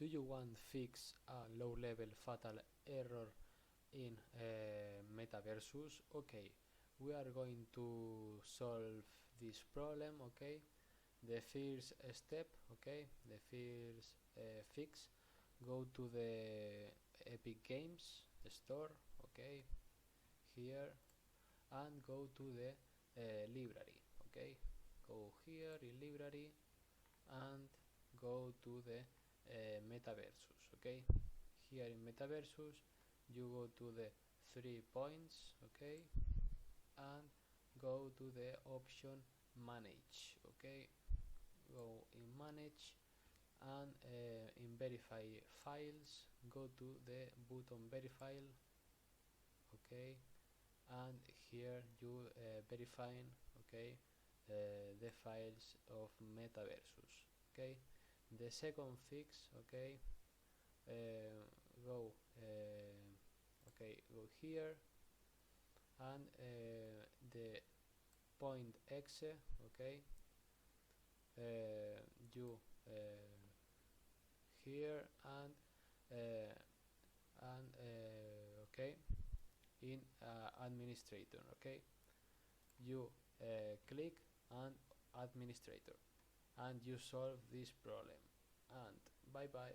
Do you want fix a low-level fatal error in MetaVersus? Okay, we are going to solve this problem. Okay, the first step, okay, the first fix, go to the Epic Games store, okay, here, and go to the library, okay, go here in library and go to the MetaVersus, okay. Here in MetaVersus you go to the 3 points, okay, and go to the option manage, okay, go in manage, and in verify files go to the button verify, okay, and here you verifying, okay, the files of MetaVersus, okay. The second fix, okay, go go here, and the point exe, okay, you here, and okay, in administrator, okay, you click on administrator and you solve this problem, and bye bye.